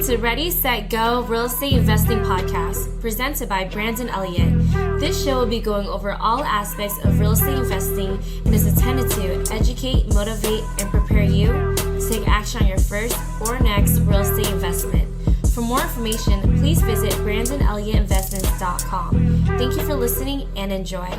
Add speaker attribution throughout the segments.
Speaker 1: to Ready, Set, Go Real Estate Investing Podcast, presented by Brandon Elliott. This show will be going over all aspects of real estate investing and is intended to educate, motivate, and prepare you to take action on your first or next real estate investment. For more information, please visit BrandonElliottInvestments.com. Thank you for listening and enjoy.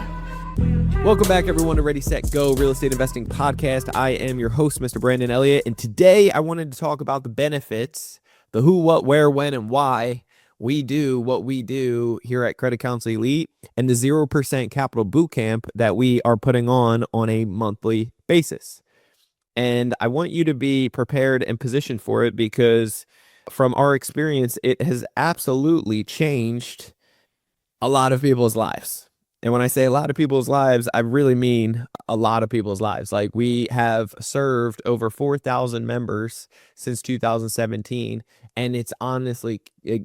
Speaker 2: Welcome back, everyone, to Ready, Set, Go Real Estate Investing Podcast. I am your host, Mr. Brandon Elliott, and today I wanted to talk about the benefits, the who, what, where, when, and why we do what we do here at Credit Counsel Elite and the 0% Capital Bootcamp that we are putting on a monthly basis. And I want you to be prepared and positioned for it because from our experience, it has absolutely changed a lot of people's lives. And when I say a lot of people's lives, I really mean a lot of people's lives. Like, we have served over 4,000 members since 2017, and it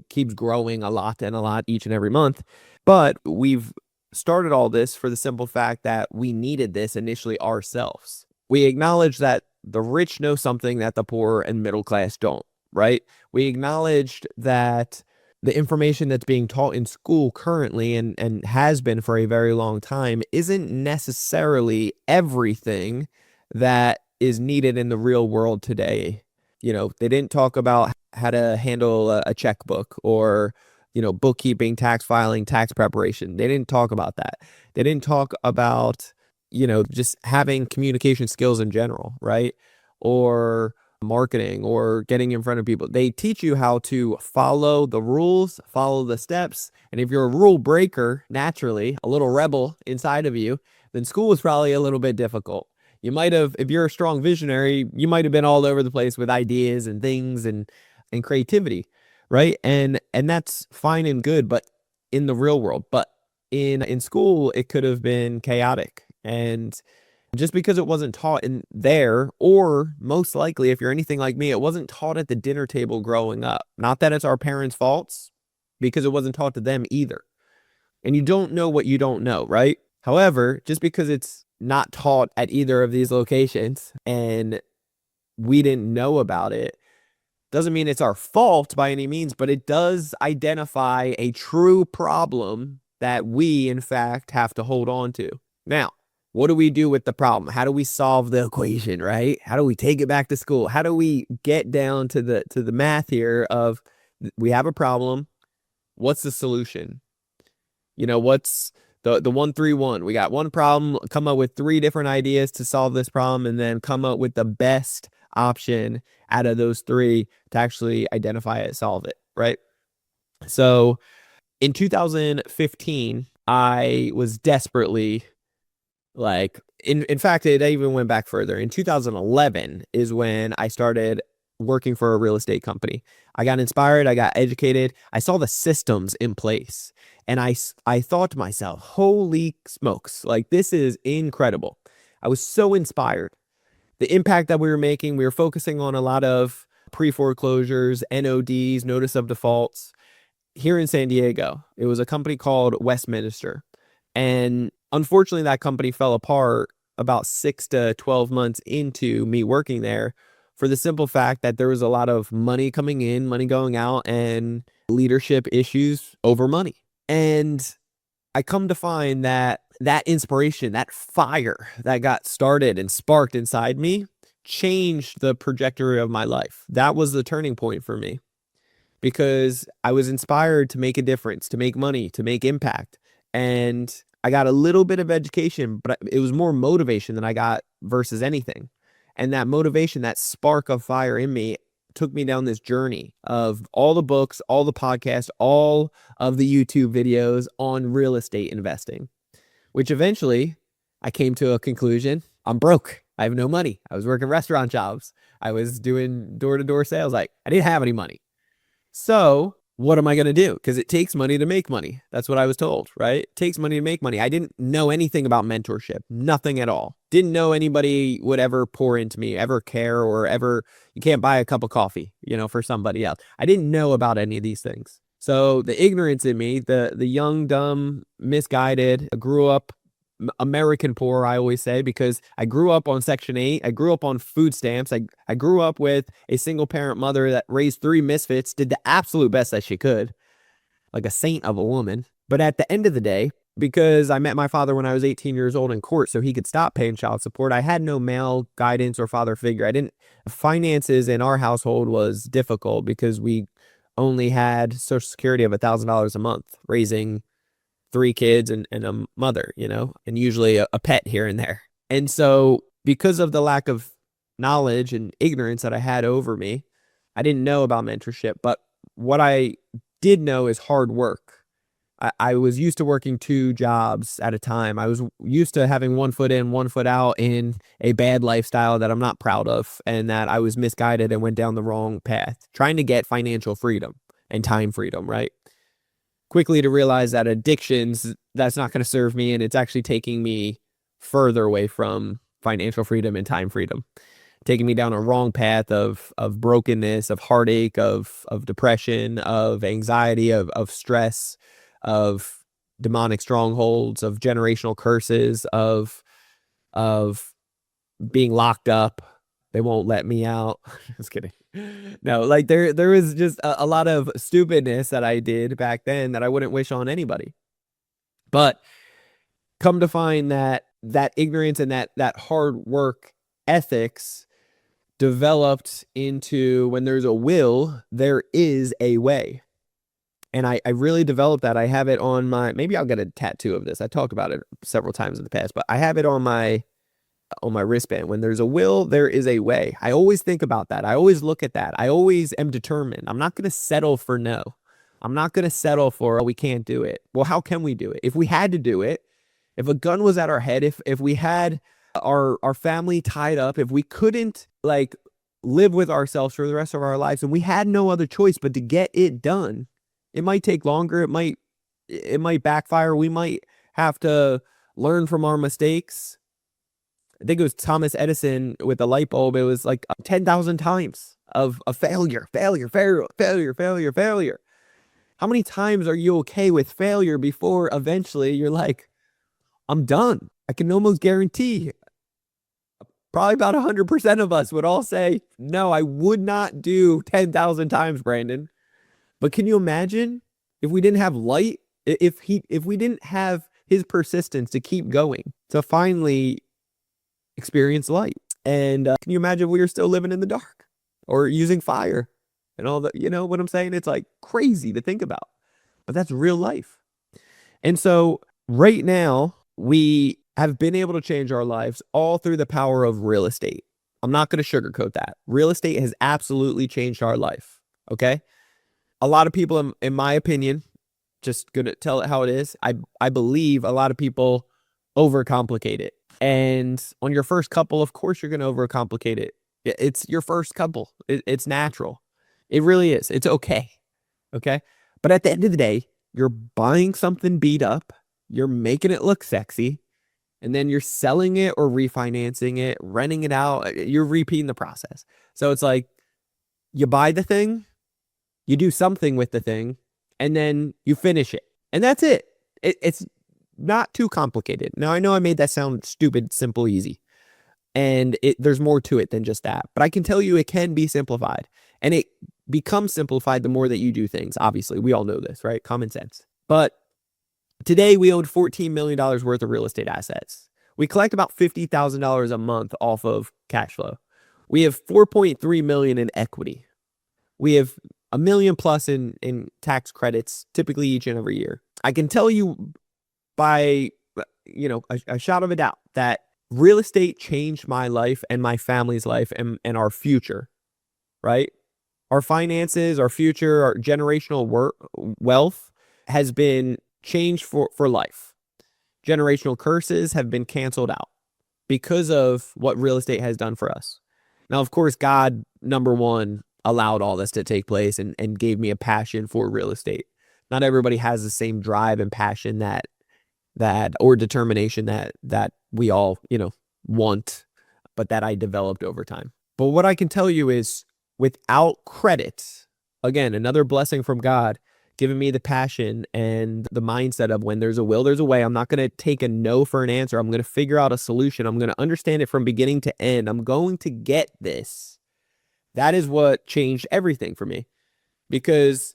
Speaker 2: keeps growing a lot each and every month. But we've started all this for the simple fact that we needed this initially ourselves. We acknowledge that the rich know something that the poor and middle class don't, right? We acknowledged that the information that's being taught in school currently and has been for a very long time isn't necessarily everything that is needed in the real world today. You know, they didn't talk about how to handle a checkbook or, bookkeeping, tax filing, tax preparation. They didn't talk about that. They didn't talk about, just having communication skills in general, right? Or marketing or getting in front of people. They teach you how to follow the rules, follow the steps. And if you're a rule breaker, naturally, a little rebel inside of you, then school is probably a little bit difficult. You might have, if you're a strong visionary, you might have been all over the place with ideas and things and creativity, right? And that's fine and good, but in the real world. But in school, it could have been chaotic. And just because it wasn't taught in there, or most likely, if you're anything like me, it wasn't taught at the dinner table growing up. Not that it's our parents' faults, because it wasn't taught to them either. And you don't know what you don't know, right? However, just because it's not taught at either of these locations and we didn't know about it, doesn't mean it's our fault by any means, but it does identify a true problem that we, in fact, have to hold on to. Now, what do we do with the problem? How do we solve the equation, right? How do we take it back to school? How do we get down to the math here of we have a problem? What's the solution? What's the 1-3-1? We got one problem, come up with 3 different ideas to solve this problem, and then come up with the best option out of those 3 to actually identify it, solve it, right? So in 2015, I was desperately in fact, it even went back further. In 2011 is when I started working for a real estate company. I got inspired. I got educated. I saw the systems in place. And I thought to myself, holy smokes, this is incredible. I was so inspired. The impact that we were making, we were focusing on a lot of pre-foreclosures, NODs, notice of defaults here in San Diego. It was a company called Westminster. And unfortunately, that company fell apart about 6 to 12 months into me working there for the simple fact that there was a lot of money coming in, money going out, and leadership issues over money. And I come to find that inspiration, that fire that got started and sparked inside me changed the trajectory of my life. That was the turning point for me because I was inspired to make a difference, to make money, to make impact. And I got a little bit of education, but it was more motivation than I got versus anything. And that motivation, that spark of fire in me took me down this journey of all the books, all the podcasts, all of the YouTube videos on real estate investing, which eventually I came to a conclusion. I'm broke. I have no money. I was working restaurant jobs. I was doing door-to-door sales. I didn't have any money. So what am I going to do? Because it takes money to make money. That's what I was told, right? It takes money to make money. I didn't know anything about mentorship, nothing at all. Didn't know anybody would ever pour into me, ever care, or ever, you can't buy a cup of coffee, for somebody else. I didn't know about any of these things. So the ignorance in me, the young, dumb, misguided, grew up American poor, I always say, because I grew up on Section 8. I grew up on food stamps. I grew up with a single parent mother that raised 3 misfits, did the absolute best that she could, like a saint of a woman. But at the end of the day, because I met my father when I was 18 years old in court so he could stop paying child support, I had no male guidance or father figure. Finances in our household was difficult because we only had Social Security of $1,000 a month, raising 3 kids and a mother, and usually a pet here and there. And so because of the lack of knowledge and ignorance that I had over me, I didn't know about mentorship. But what I did know is hard work. I was used to working 2 jobs at a time. I was used to having 1 foot in, 1 foot out in a bad lifestyle that I'm not proud of, and that I was misguided and went down the wrong path, trying to get financial freedom and time freedom, right? Quickly to realize that addictions, that's not going to serve me, and it's actually taking me further away from financial freedom and time freedom, taking me down a wrong path of brokenness, of heartache, of depression, of anxiety, of stress, of demonic strongholds, of generational curses, of being locked up. They won't let me out. Just kidding. No, like there was just a lot of stupidness that I did back then that I wouldn't wish on anybody. But come to find that ignorance and that hard work ethics developed into, when there's a will, there is a way. And I really developed that. I have it on maybe I'll get a tattoo of this. I talked about it several times in the past, but I have it on my wristband. When there's a will, there is a way. I always think about that. I always look at that. I always am determined. I'm not going to settle for no. I'm not going to settle for, oh, we can't do it. Well, how can we do it? If we had to do it, if a gun was at our head, if we had our family tied up, if we couldn't live with ourselves for the rest of our lives, and we had no other choice but to get it done, it might take longer. It might backfire. We might have to learn from our mistakes. I think it was Thomas Edison with the light bulb. It was like 10,000 times of failure. How many times are you okay with failure before eventually you're like, I'm done? I can almost guarantee probably about 100% of us would all say, no, I would not do 10,000 times, Brandon. But can you imagine if we didn't have light, if we didn't have his persistence to keep going, to finally experience light? And can you imagine if we were still living in the dark or using fire and all that? You know what I'm saying? It's like crazy to think about, but that's real life. And so right now we have been able to change our lives all through the power of real estate. I'm not going to sugarcoat that. Real estate has absolutely changed our life. Okay. A lot of people, in my opinion, just going to tell it how it is, I believe a lot of people overcomplicate it. And on your first couple, of course, you're going to overcomplicate it. It's your first couple. It's natural. It really is. It's okay. Okay. But at the end of the day, you're buying something beat up, you're making it look sexy, and then you're selling it or refinancing it, renting it out. You're repeating the process. So it's like you buy the thing, you do something with the thing, and then you finish it. And that's it. It's not too complicated. Now, I know I made that sound stupid, simple, easy. And there's more to it than just that. But I can tell you it can be simplified. And it becomes simplified the more that you do things. Obviously, we all know this, right? Common sense. But today, we own $14 million worth of real estate assets. We collect about $50,000 a month off of cash flow. We have $4.3 million in equity. We have $1 million plus in tax credits, typically each and every year. I can tell you by, a shot of a doubt that real estate changed my life and my family's life and our future, right? Our finances, our future, our generational wealth has been changed for life. Generational curses have been canceled out because of what real estate has done for us. Now, of course, God, number one, allowed all this to take place and gave me a passion for real estate. Not everybody has the same drive and passion that or determination that we all, want, but that I developed over time. But what I can tell you is without credit, again, another blessing from God, given me the passion and the mindset of when there's a will, there's a way. I'm not going to take a no for an answer. I'm going to figure out a solution. I'm going to understand it from beginning to end. I'm going to get this. That is what changed everything for me. Because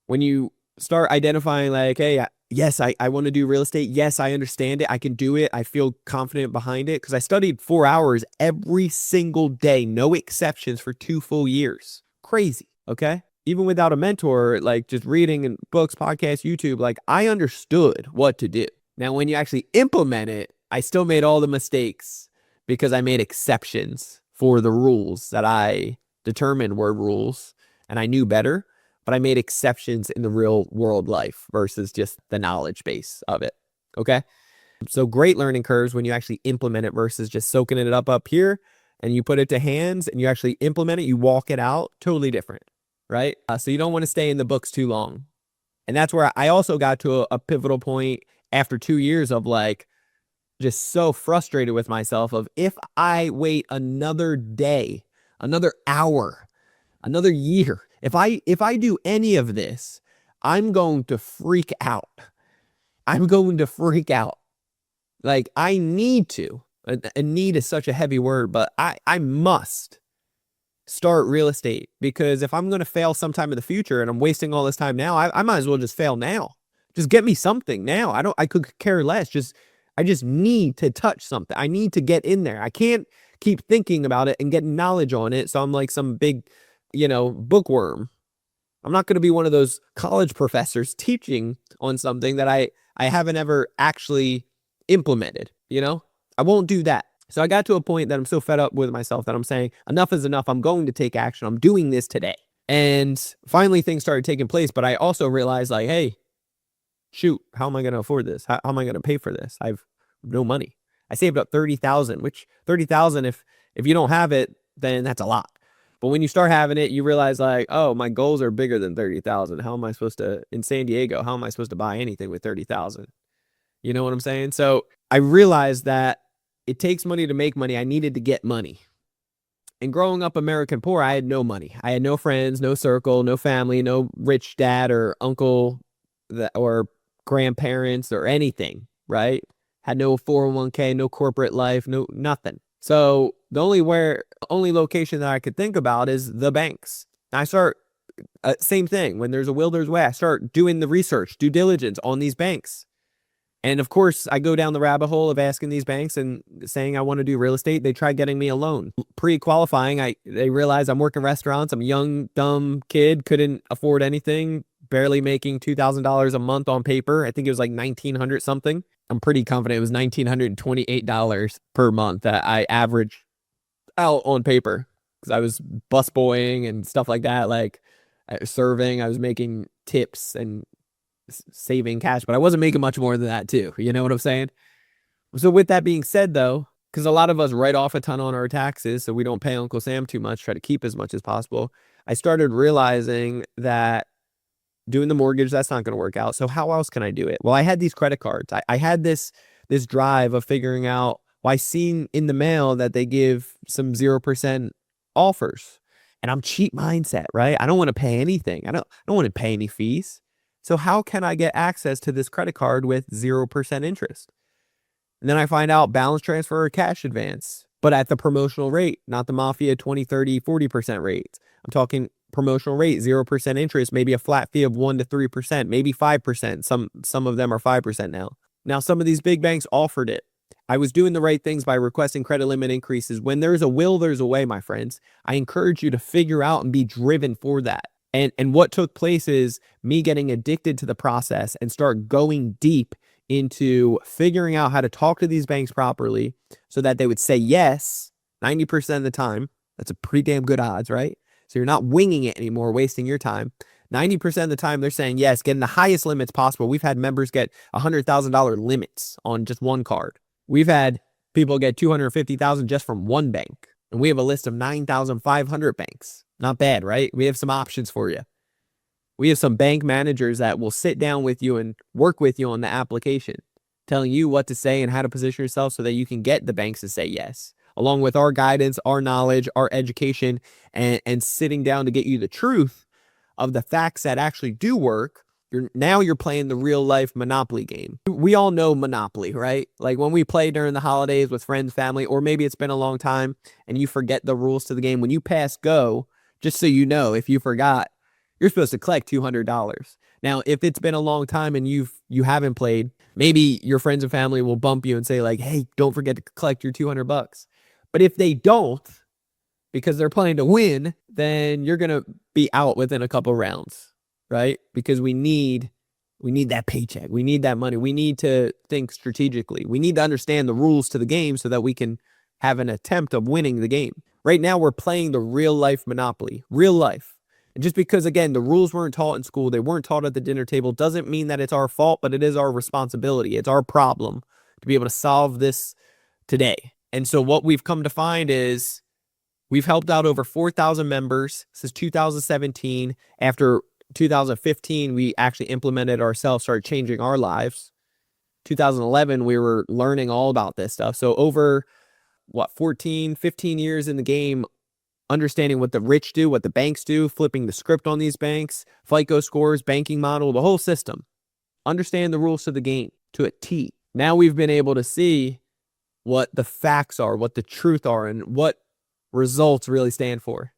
Speaker 2: when you start identifying like, hey, yes, I want to do real estate. Yes, I understand it. I can do it. I feel confident behind it because I studied 4 hours every single day, no exceptions for 2 full years. Crazy. Okay. Even without a mentor, like just reading and books, podcasts, YouTube, like I understood what to do. Now, when you actually implement it, I still made all the mistakes because I made exceptions for the rules that I determined were rules and I knew better, but I made exceptions in the real world life versus just the knowledge base of it. Okay. So great learning curves when you actually implement it versus just soaking it up here and you put it to hands and you actually implement it, you walk it out, totally different. Right? So you don't want to stay in the books too long. And that's where I also got to a pivotal point after 2 years of like, just so frustrated with myself of if I wait another day, another hour, another year, if I do any of this, I'm going to freak out. I'm going to freak out. Like I need to, and need is such a heavy word, but I must start real estate because if I'm going to fail sometime in the future and I'm wasting all this time now, I might as well just fail now. Just get me something now. I could care less. I just need to touch something. I need to get in there. I can't keep thinking about it and get knowledge on it. So I'm like some big, bookworm. I'm not going to be one of those college professors teaching on something that I haven't ever actually implemented, I won't do that. So I got to a point that I'm so fed up with myself that I'm saying enough is enough. I'm going to take action. I'm doing this today. And finally things started taking place. But I also realized like, hey, shoot, how am I going to afford this? How am I going to pay for this? I have no money. I saved up $30,000, which $30,000, if you don't have it, then that's a lot. But when you start having it, you realize like, oh, my goals are bigger than 30,000. How am I supposed to, in San Diego, how am I supposed to buy anything with 30,000? You know what I'm saying? So I realized that it takes money to make money. I needed to get money. And growing up American poor, I had no money. I had no friends, no circle, no family, no rich dad or uncle or grandparents or anything, right? Had no 401k, no corporate life, no nothing. So the only location that I could think about is the banks. I start, same thing. When there's a will, there's a way. I start doing the research, due diligence on these banks. And of course, I go down the rabbit hole of asking these banks and saying I want to do real estate. They try getting me a loan. Pre-qualifying, they realize I'm working restaurants. I'm a young, dumb kid, couldn't afford anything, barely making $2,000 a month on paper. I think it was like $1,900 something. I'm pretty confident it was $1,928 per month that I averaged out on paper because I was busboying and stuff like that, like serving. I was making tips and saving cash, but I wasn't making much more than that too. You know what I'm saying? So with that being said though, because a lot of us write off a ton on our taxes so we don't pay Uncle Sam too much, try to keep as much as possible, I started realizing that doing the mortgage, that's not going to work out. So how else can I do it? Well, I had these credit cards. I had this drive of figuring out, well, I seen in the mail that they give some 0% offers and I'm cheap mindset, right? I don't want to pay anything. I don't want to pay any fees. So how can I get access to this credit card with 0% interest? And then I find out balance transfer or cash advance, but at the promotional rate, not the mafia 20, 30, 40% rates. I'm talking promotional rate, 0% interest, maybe a flat fee of 1 to 3%, maybe 5%. Some of them are 5% now. Now, some of these big banks offered it. I was doing the right things by requesting credit limit increases. When there's a will, there's a way, my friends. I encourage you to figure out and be driven for that. And what took place is me getting addicted to the process and start going deep into figuring out how to talk to these banks properly so that they would say yes 90% of the time. That's a pretty damn good odds, right? So you're not winging it anymore, wasting your time. 90% of the time, they're saying yes, getting the highest limits possible. We've had members get $100,000 limits on just one card. We've had people get $250,000 just from one bank. And we have a list of 9,500 banks. Not bad, right? We have some options for you. We have some bank managers that will sit down with you and work with you on the application, telling you what to say and how to position yourself so that you can get the banks to say yes, along with our guidance, our knowledge, our education, and sitting down to get you the truth of the facts that actually do work You're playing the real life Monopoly game. We all know Monopoly, right? Like when we play during the holidays with friends, family, or maybe it's been a long time and you forget the rules to the game. When you pass go, just so you know, if you forgot, you're supposed to collect $200. Now, if it's been a long time and you haven't played, maybe your friends and family will bump you and say like, "Hey, don't forget to collect your $200." But if they don't, because they're playing to win, then you're going to be out within a couple rounds, right? Because we need that paycheck. We need that money. We need to think strategically. We need to understand the rules to the game so that we can have an attempt of winning the game. Right now, we're playing the real life Monopoly, real life. And just because, again, the rules weren't taught in school, they weren't taught at the dinner table, doesn't mean that it's our fault, but it is our responsibility. It's our problem to be able to solve this today. And so what we've come to find is we've helped out over 4,000 members since 2017. After 2015, we actually implemented ourselves, started changing our lives. 2011, we were learning all about this stuff. So over, 14, 15 years in the game, understanding what the rich do, what the banks do, flipping the script on these banks, FICO scores, banking model, the whole system. Understand the rules to the game to a T. Now we've been able to see what the facts are, what the truth are, and what results really stand for.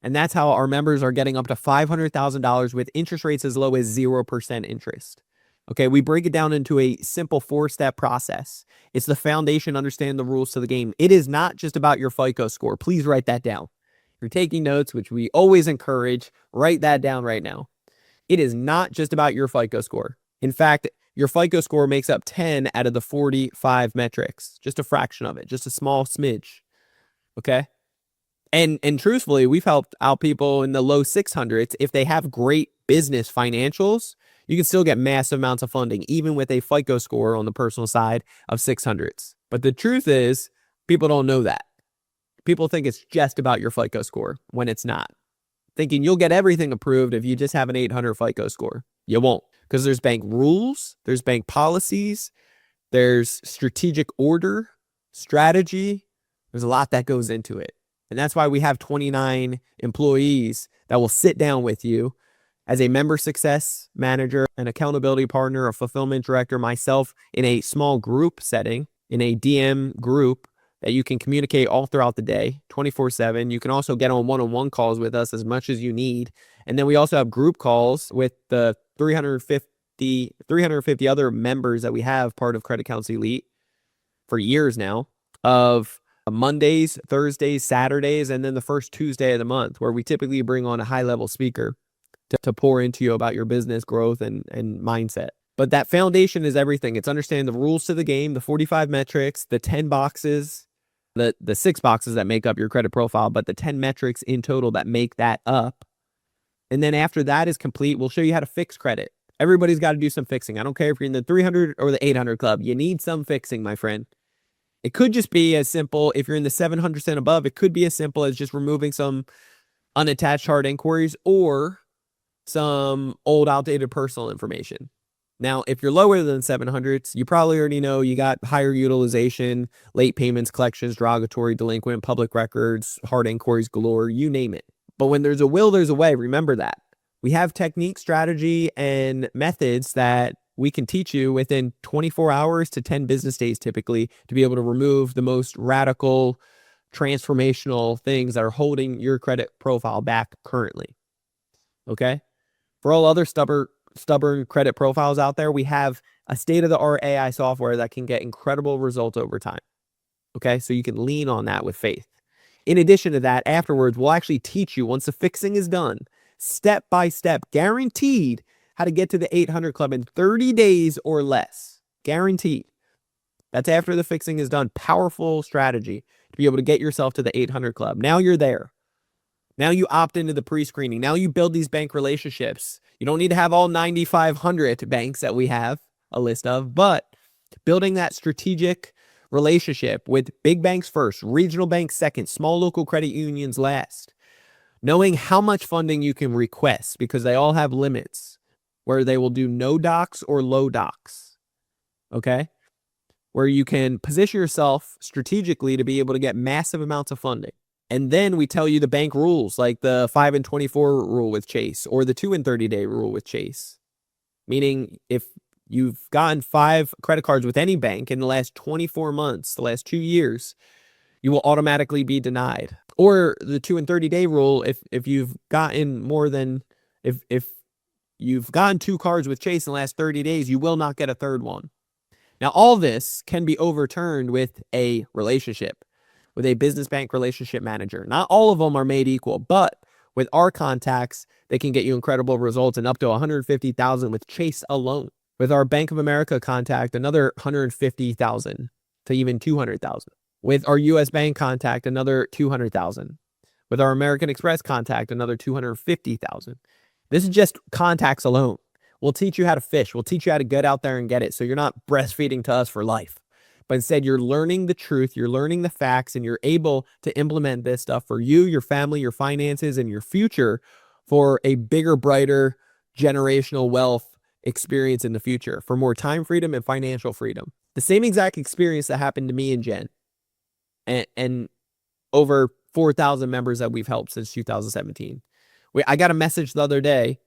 Speaker 2: And that's how our members are getting up to $500,000 with interest rates as low as 0% interest. Okay, we break it down into a simple 4-step process. It's the foundation, understand the rules to the game. It is not just about your FICO score. Please write that down. If you're taking notes, which we always encourage, write that down right now. It is not just about your FICO score. In fact, your FICO score makes up 10 out of the 45 metrics, just a fraction of it, just a small smidge. Okay? And truthfully, we've helped out people in the low 600s. If they have great business financials, you can still get massive amounts of funding, even with a FICO score on the personal side of 600s. But the truth is, people don't know that. People think it's just about your FICO score when it's not. Thinking you'll get everything approved if you just have an 800 FICO score. You won't, because there's bank rules, there's bank policies, there's strategic order, strategy. There's a lot that goes into it. And that's why we have 29 employees that will sit down with you as a member success manager, an accountability partner, a fulfillment director, myself in a small group setting, in a DM group that you can communicate all throughout the day, 24/7. You can also get on one-on-one calls with us as much as you need. And then we also have group calls with the 350 other members that we have part of Credit Counsel Elite for years now, of Mondays, Thursdays, Saturdays, and then the first Tuesday of the month, where we typically bring on a high-level speaker to pour into you about your business growth and mindset. But that foundation is everything. It's understanding the rules to the game, the 45 metrics, the 10 boxes, the 6 boxes that make up your credit profile, but the 10 metrics in total that make that up. And then after that is complete, we'll show you how to fix credit. Everybody's got to do some fixing. I don't care if you're in the 300 or the 800 club. You need some fixing, my friend. It could just be as simple, if you're in the 700 and above, it could be as simple as just removing some unattached hard inquiries or some old outdated personal information. Now, if you're lower than 700s, you probably already know you got higher utilization, late payments, collections, derogatory, delinquent, public records, hard inquiries galore, you name it. But when there's a will, there's a way. Remember that. We have technique, strategy, and methods that we can teach you within 24 hours to 10 business days typically to be able to remove the most radical, transformational things that are holding your credit profile back currently. Okay? For all other stubborn credit profiles out there, we have a state-of-the-art AI software that can get incredible results over time. Okay? So you can lean on that with faith. In addition to that, afterwards, we'll actually teach you, once the fixing is done, step by step, guaranteed, how to get to the 800 club in 30 days or less. Guaranteed. That's after the fixing is done. Powerful strategy to be able to get yourself to the 800 club. Now you're there. Now you opt into the pre-screening. Now you build these bank relationships. You don't need to have all 9,500 banks that we have a list of, but building that strategic relationship with big banks first, regional banks second, small local credit unions last. Knowing how much funding you can request, because they all have limits where they will do no docs or low docs. Okay? Where you can position yourself strategically to be able to get massive amounts of funding. And then we tell you the bank rules, like the 5 and 24 rule with Chase or the 2 and 30 day rule with Chase. meaning if you've gotten 5 credit cards with any bank in the last 24 months, the last 2 years, you will automatically be denied. Or the 2 and 30-day rule, if you've gotten more than, if you've gotten 2 cards with Chase in the last 30 days, you will not get a third one. Now, all this can be overturned with a relationship, with a business bank relationship manager. Not all of them are made equal, but with our contacts, they can get you incredible results and up to $150,000 with Chase alone. With our Bank of America contact, another $150,000 to even $200,000. With our US Bank contact, another $200,000. With our American Express contact, another $250,000. This is just contacts alone. We'll teach you how to fish. We'll teach you how to get out there and get it. So you're not breastfeeding to us for life, but instead you're learning the truth, you're learning the facts, and you're able to implement this stuff for you, your family, your finances, and your future for a bigger, brighter, generational wealth experience in the future, for more time freedom and financial freedom. The same exact experience that happened to me and Jen and over 4,000 members that we've helped since 2017. I got a message the other day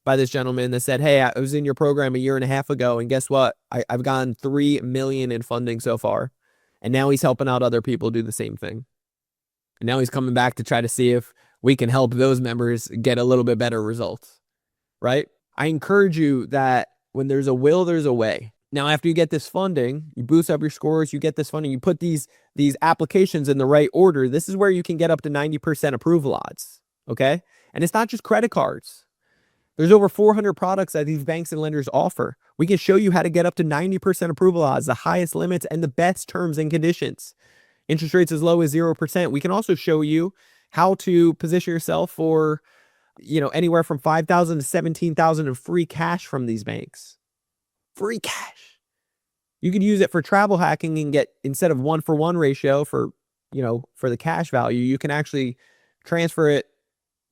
Speaker 2: by this gentleman that said, hey, I was in your program a year and a half ago, and guess what? I've gotten $3 million in funding so far, and now he's helping out other people do the same thing. And now he's coming back to try to see if we can help those members get a little bit better results, right? I encourage you that when there's a will, there's a way. Now, after you get this funding, you boost up your scores, you get this funding, you put these applications in the right order. This is where you can get up to 90% approval odds, okay? And it's not just credit cards. There's over 400 products that these banks and lenders offer. We can show you how to get up to 90% approval odds, the highest limits, and the best terms and conditions. Interest rates as low as 0%. We can also show you how to position yourself for, anywhere from $5,000 to $17,000 in free cash from these banks. Free cash. You could use it for travel hacking and get, instead of 1-for-1 ratio for the cash value, you can actually transfer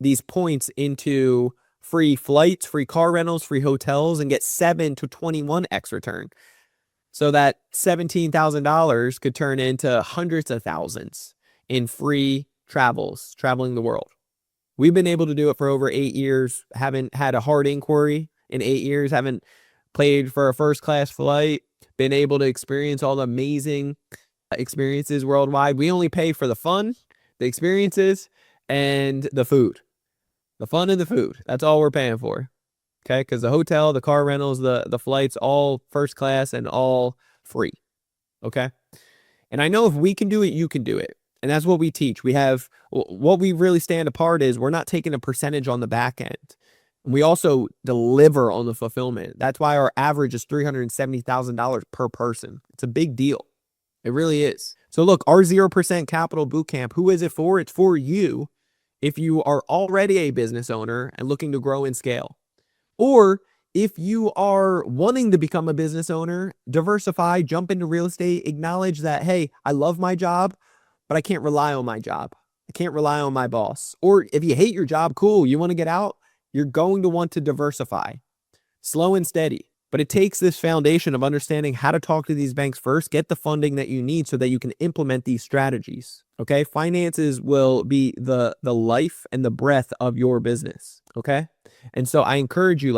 Speaker 2: these points into free flights, free car rentals, free hotels, and get 7 to 21x return. So that $17,000 could turn into hundreds of thousands in free travels, traveling the world. We've been able to do it for over 8 years, haven't had a hard inquiry in 8 years, haven't paid for a first-class flight, been able to experience all the amazing experiences worldwide. We only pay for the fun, the experiences, and the food. The fun and the food. That's all we're paying for. Okay? Because the hotel, the car rentals, the flights, all first class and all free. Okay? And I know if we can do it, you can do it. And that's what we teach. What we really stand apart is we're not taking a percentage on the back end. We also deliver on the fulfillment. That's why our average is $370,000 per person. It's a big deal. It really is. So look, our 0% Capital Bootcamp, who is it for? It's for you if you are already a business owner and looking to grow and scale. Or if you are wanting to become a business owner, diversify, jump into real estate, acknowledge that, hey, I love my job, but I can't rely on my job. I can't rely on my boss. Or if you hate your job, cool, you want to get out, you're going to want to diversify. Slow and steady. But it takes this foundation of understanding how to talk to these banks first, get the funding that you need so that you can implement these strategies. Okay? Finances will be the life and the breath of your business. Okay? And so I encourage you,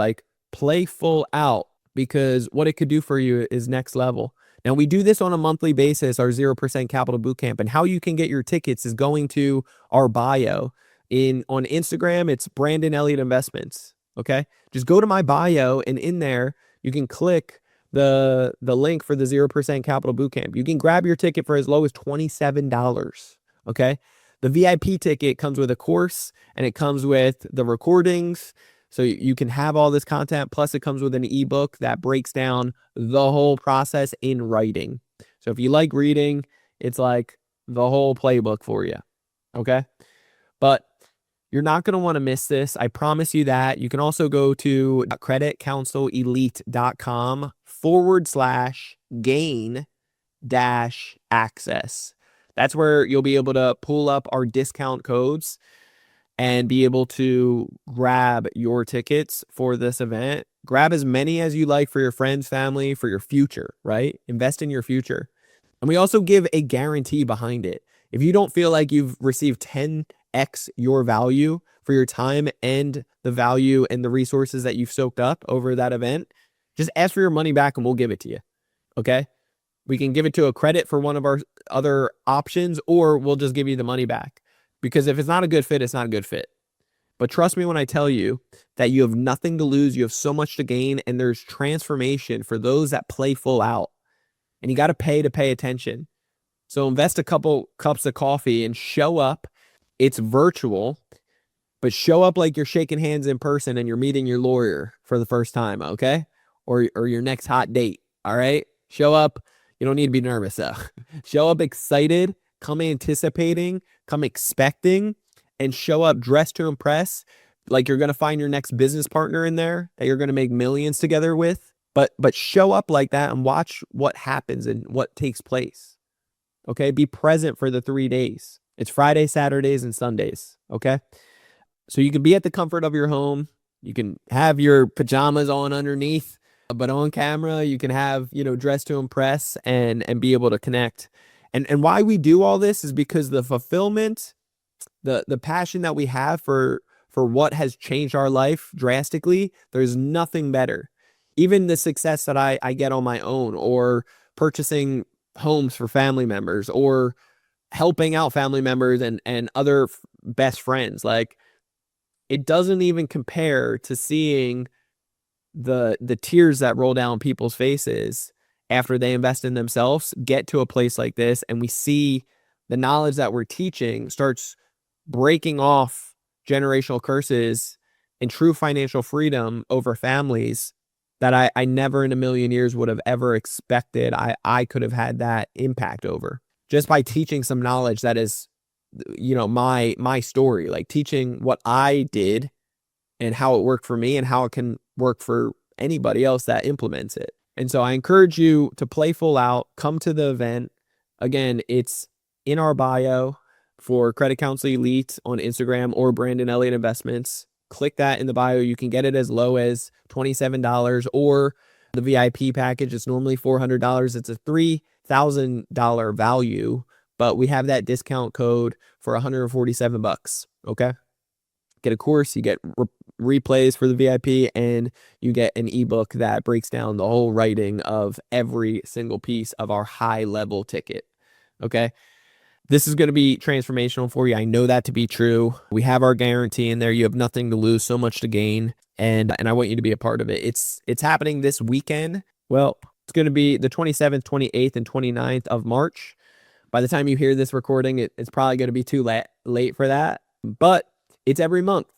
Speaker 2: play full out, because what it could do for you is next level. Now, we do this on a monthly basis, our 0% Capital Bootcamp, and how you can get your tickets is going to our bio. On Instagram, it's Brandon Elliott Investments. Okay? Just go to my bio, and in there, you can click the link for the 0% Capital Bootcamp. You can grab your ticket for as low as $27. Okay? The VIP ticket comes with a course, and it comes with the recordings. So you can have all this content. Plus, it comes with an ebook that breaks down the whole process in writing. So if you like reading, it's like the whole playbook for you. Okay? But you're not going to want to miss this. I promise you that. You can also go to creditcounselelite.com/gain-access. That's where you'll be able to pull up our discount codes and be able to grab your tickets for this event. Grab as many as you like for your friends, family, for your future, right? Invest in your future. And we also give a guarantee behind it. If you don't feel like you've received 10x your value for your time and the value and the resources that you've soaked up over that event, just ask for your money back and we'll give it to you. Okay? We can give it to a credit for one of our other options, or we'll just give you the money back. Because if it's not a good fit, it's not a good fit. But trust me when I tell you that you have nothing to lose, you have so much to gain, and there's transformation for those that play full out. And you got to pay attention. So invest a couple cups of coffee and show up. It's virtual, but show up like you're shaking hands in person and you're meeting your lawyer for the first time, okay? Or your next hot date, all right? Show up. You don't need to be nervous, though. Show up excited, come anticipating, come expecting, and show up dressed to impress, like you're going to find your next business partner in there that you're going to make millions together with. But show up like that and watch what happens and what takes place. Okay? Be present for the 3 days. It's Friday, Saturdays, and Sundays. Okay? So you can be at the comfort of your home. You can have your pajamas on underneath, but on camera, you can have, dress to impress and be able to connect. And why we do all this is because the fulfillment, the passion that we have for what has changed our life drastically, there's nothing better. Even the success that I get on my own, or purchasing homes for family members, or helping out family members and other best friends, like, it doesn't even compare to seeing the tears that roll down people's faces after they invest in themselves, get to a place like this, and we see the knowledge that we're teaching starts breaking off generational curses and true financial freedom over families that I never in a million years would have ever expected I could have had that impact over, just by teaching some knowledge that is, my story, like teaching what I did and how it worked for me and how it can work for anybody else that implements it. And so I encourage you to play full out, come to the event. Again, it's in our bio for Credit Counsel Elite on Instagram or Brandon Elliott Investments. Click that in the bio. You can get it as low as $27, or the VIP package is normally $400. It's a $3,000 value, but we have that discount code for $147. Okay. Get a course, you get replays for the VIP, and you get an ebook that breaks down the whole writing of every single piece of our high level ticket. Okay. This is going to be transformational for you. I know that to be true. We have our guarantee in there. You have nothing to lose, so much to gain. And I want you to be a part of it. It's happening this weekend. Well, it's going to be the 27th, 28th, and 29th of March. By the time you hear this recording, it's probably going to be too late for that. But it's every month.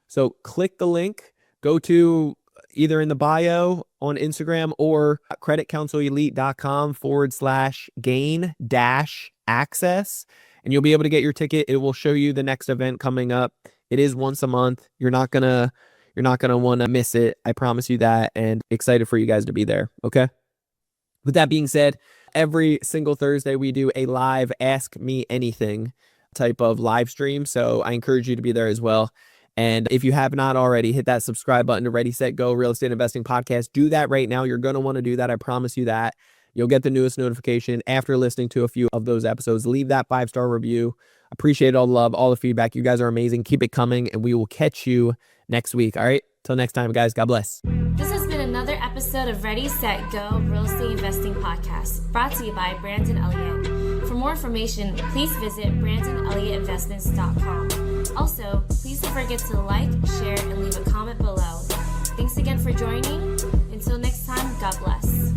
Speaker 2: So click the link, go to either in the bio on Instagram or creditcounselelite.com/gain-access, and you'll be able to get your ticket. It will show you the next event coming up. It is once a month. You're not gonna want to miss it. I promise you that, and excited for you guys to be there. Okay. With that being said, every single Thursday we do a live Ask Me Anything type of live stream. So I encourage you to be there as well. And if you have not already, hit that subscribe button to Ready, Set, Go Real Estate Investing Podcast. Do that right now. You're going to want to do that. I promise you that. You'll get the newest notification after listening to a few of those episodes. Leave that 5-star review. Appreciate all the love, all the feedback. You guys are amazing. Keep it coming, and we will catch you next week. All right. Till next time, guys. God bless.
Speaker 1: This has been another episode of Ready, Set, Go Real Estate Investing Podcast, brought to you by Brandon Elliott. For more information, please visit BrandonElliottInvestments.com. Also, please don't forget to like, share, and leave a comment below. Thanks again for joining. Until next time, God bless.